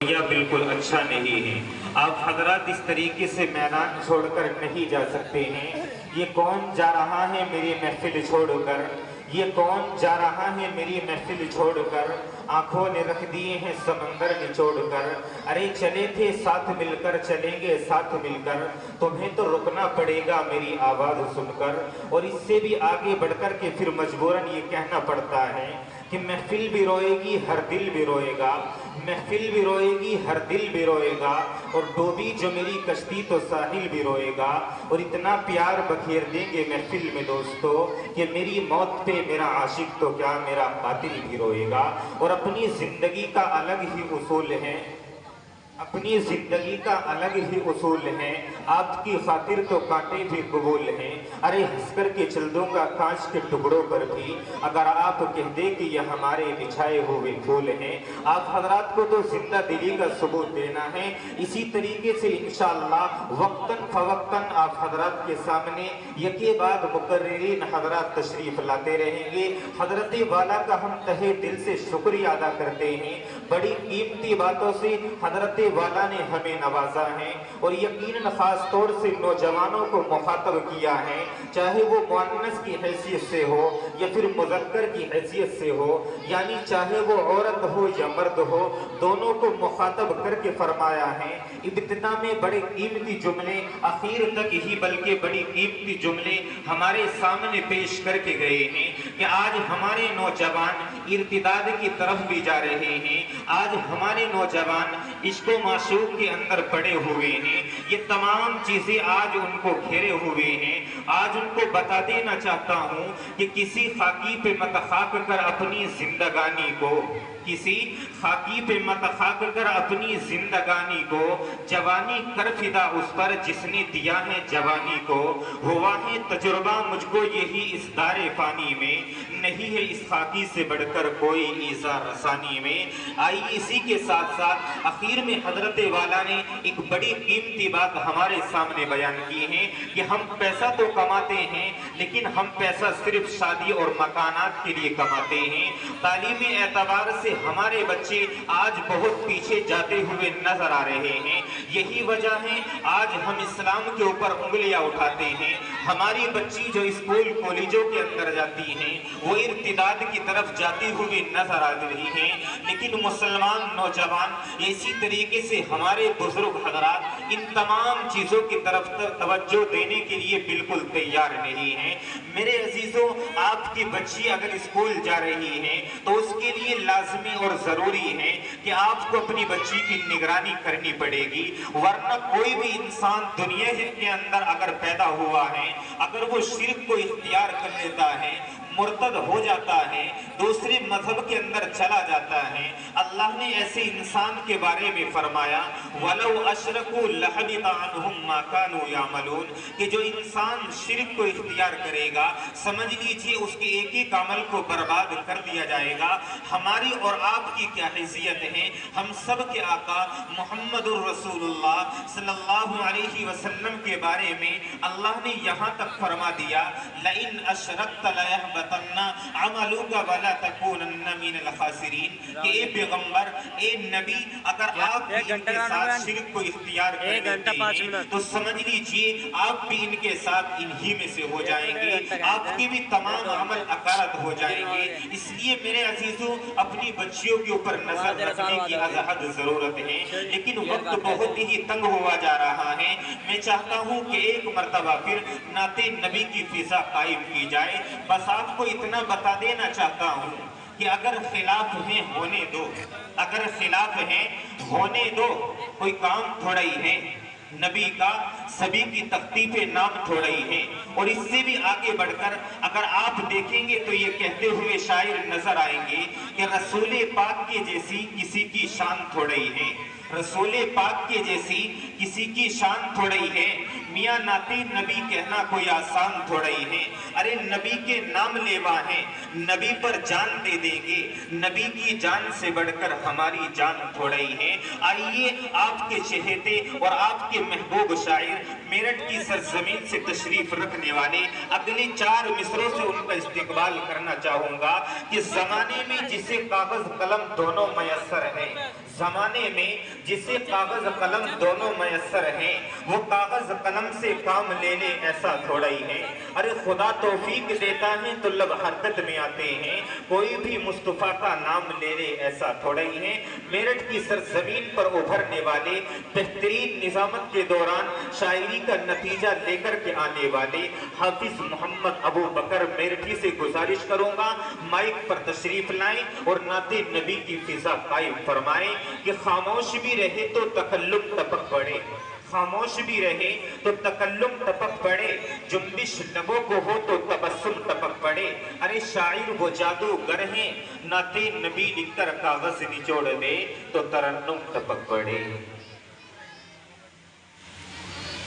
بالکل اچھا نہیں ہے۔ آپ حضرات اس طریقے سے میدان چھوڑ کر نہیں جا سکتے ہیں۔ یہ کون جا رہا ہے میری محفل چھوڑ کر، یہ کون جا رہا ہے میری محفل چھوڑ کر، آنکھوں نے رکھ دیے ہیں سمندر نچوڑ کر۔ ارے چلے تھے ساتھ مل کر، چلیں گے ساتھ مل کر، تمہیں تو رکنا پڑے گا میری آواز سن کر۔ اور اس سے بھی آگے بڑھ کر کے پھر مجبوراً یہ کہنا پڑتا ہے کہ محفل بھی روئے گی ہر دل بھی روئے گا، محفل بھی روئے گی ہر دل بھی روئے گا، اور ڈوبی جو میری کشتی تو ساحل بھی روئے گا۔ اور اتنا پیار بکھیر دیں گے محفل میں دوستو کہ میری موت پہ میرا عاشق تو کیا میرا قاتل بھی روئے گا۔ اور اپنی زندگی کا الگ ہی اصول ہے، اپنی زندگی کا الگ ہی اصول ہے، آپ کی خاطر تو کانٹے بھی قبول ہیں۔ ارے ہنس کر کے چل دوں گا کانچ کے ٹکڑوں پر بھی، اگر آپ کہہ دیں کہ یہ ہمارے بچھائے ہوئے پھول ہیں۔ آپ حضرات کو تو زندہ دلی کا ثبوت دینا ہے۔ اسی طریقے سے انشاءاللہ وقتاً فوقتاً آپ حضرات کے سامنے یکے بعد مقررین حضرات تشریف لاتے رہیں گے۔ حضرت والا کا ہم تہہ دل سے شکریہ ادا کرتے ہیں، بڑی قیمتی باتوں سے حضرت والا نے ہمیں نوازا ہے، اور یقیناً خاص طور سے نوجوانوں کو مخاطب کیا ہے، چاہے وہ مؤنث کی حیثیت سے ہو یا پھر مذکر کی حیثیت سے ہو، یعنی چاہے وہ عورت ہو یا مرد ہو، دونوں کو مخاطب کر کے فرمایا ہے۔ ابتدا میں بڑے قیمتی جملے، اخیر تک ہی بلکہ بڑی قیمتی جملے ہمارے سامنے پیش کر کے گئے ہیں کہ آج ہمارے نوجوان ارتداد کی طرف بھی جا رہے ہیں، آج ہمارے نوجوان عشق و معشوق کے اندر پڑے ہوئے ہیں۔ یہ تمام چیزیں آج ان کو گھیرے ہوئے ہیں۔ آج ان کو بتا دینا چاہتا ہوں کہ کسی خاکی پہ مت خاک کر اپنی زندگانی کو، کسی خاکی پہ مت خاک کر اپنی زندگانی کو، جوانی کر فدا اس پر جس نے دیا ہے جوانی کو۔ ہوا ہے تجربہ مجھ کو یہی اس دار فانی میں، نہیں ہے اس خاکی سے بڑھ کر کوئی ایذا رسانی میں۔ آئیے اسی کے ساتھ ساتھ آخر میں حضرت والا نے ایک بڑی قیمتی بات ہمارے سامنے بیان کی ہے کہ ہم پیسہ تو کماتے ہیں، لیکن ہم پیسہ صرف شادی اور مکانات کے لیے کماتے ہیں۔ تعلیمی اعتبار سے ہمارے بچے آج بہت پیچھے جاتے ہوئے نظر آ رہے ہیں۔ یہی وجہ ہے آج ہم اسلام کے اوپر انگلیاں اٹھاتے ہیں۔ ہماری بچی جو اسکول کالجوں کے اندر جاتی ہیں وہ ارتداد کی طرف جاتی ہوئی نظر آ رہی ہیں، لیکن مسلمان نوجوان اسی طریقے سے ہمارے بزرگ حضرات ان تمام چیزوں کی طرف توجہ دینے کے لیے بالکل تیار نہیں ہیں۔ میرے عزیزوں، آپ کی بچی اگر اسکول جا رہی ہے تو اس کے لیے لازمی اور ضروری ہے کہ آپ کو اپنی بچی کی نگرانی کرنی پڑے گی، ورنہ کوئی بھی انسان دنیا کے اندر اگر پیدا ہوا ہے، اگر وہ شرک کو اختیار کر لیتا ہے، مرتد ہو جاتا ہے، دوسرے مذہب کے اندر چلا جاتا ہے، اللہ نے ایسے انسان کے بارے میں فرمایا وَلَوْ أَشْرَكُوا لَحَبِطَ عَنْهُمْ مَا كَانُوا يَعْمَلُونَ، کہ جو انسان شرک کو اختیار کرے گا سمجھ لیجئے اس کے ایک ایک عمل کو برباد کر دیا جائے گا۔ ہماری اور آپ کی کیا حیثیت ہے؟ ہم سب کے آقا محمد الرسول اللہ صلی اللہ علیہ وسلم کے بارے میں اللہ نے یہاں تک فرما دیا لَإِنْ أَشْرَكْتَ لَيَحْبَطَنَّ عَمَلُكَ وَلَا تَكُونَنَّ مِنَ الْخَاسِرِينَ، کہ اے پیغمبر، اے نبی، اگر آپ بھی ان کے ساتھ شرک کو اختیار کر لیتے ہیں تو سمجھ لیجئے آپ بھی ان کے ساتھ انہی میں سے ہو جائیں گے، آپ کے بھی تمام عمل اکارت ہو جائیں گے۔ اس لیے میرے عزیزوں اپنی بچیوں کے اوپر نظر رکھنے کی ازحد ضرورت ہے، لیکن وقت بہت ہی تنگ ہوا جا رہا ہے۔ میں چاہتا ہوں کہ ایک مرتبہ پھر نعت نبی کی فضا قائم کی جائے۔ بس آپ کو اتنا بتا دینا چاہتا ہوں کہ اگر خلاف ہیں ہونے دو، اگر خلاف ہیں ہونے دو، کوئی کام تھوڑا ہی ہے نبی کا، سبھی کی تختی پہ نام تھوڑا ہی ہے۔ اور اس سے بھی آگے بڑھ کر اگر آپ دیکھیں گے تو یہ کہتے ہوئے شاعر نظر آئیں گے کہ رسول پاک کے جیسی کسی کی شان تھوڑا ہی ہے، رسول پاک کے جیسی کسی کی شان تھوڑا ہی ہے، میاں ناتی نبی کہنا کوئی آسان تھوڑا ہی ہے۔ ارے نبی کے نام لیوا ہیں، نبی پر جان دے دیں گے، نبی کی جان سے بڑھ کر ہماری جان تھوڑا ہی ہے۔ آئیے آپ کے چہیتے اور آپ کے محبوب شاعر میرٹھ کی سرزمین سے تشریف رکھنے والے اگلے 4 مصروں سے ان کا استقبال کرنا چاہوں گا کہ زمانے میں جسے کاغذ قلم دونوں میسر ہیں، زمانے میں جسے کاغذ قلم دونوں میسر ہیں وہ کاغذ قلم سے کام لے لے ایسا تھوڑا ہی ہے۔ ارے خدا توفیق دیتا ہے تو لب حرکت میں آتے ہیں، کوئی بھی مصطفیٰ کا نام لے لے ایسا تھوڑا ہی ہے۔ میرٹھ کی سرزمین پر ابھرنے والے بہترین نظامت کے دوران شاعری کا نتیجہ لے کر کے آنے والے حافظ محمد ابو بکر میرٹھی سے گزارش کروں گا مائک پر تشریف لائیں اور نعت نبی کی فضا قائم فرمائیں کہ خاموش بھی رہے تو تکلم ٹپک پڑے، خاموش بھی رہے تو تکلم ٹپک پڑے، جنبش لبوں کو ہو تو تبسم ٹپک پڑے۔ ارے شاعر وہ جادوگر ہیں، نعت نبی لکھ کر کاغذ نچوڑ دے تو ترنم ٹپک پڑے۔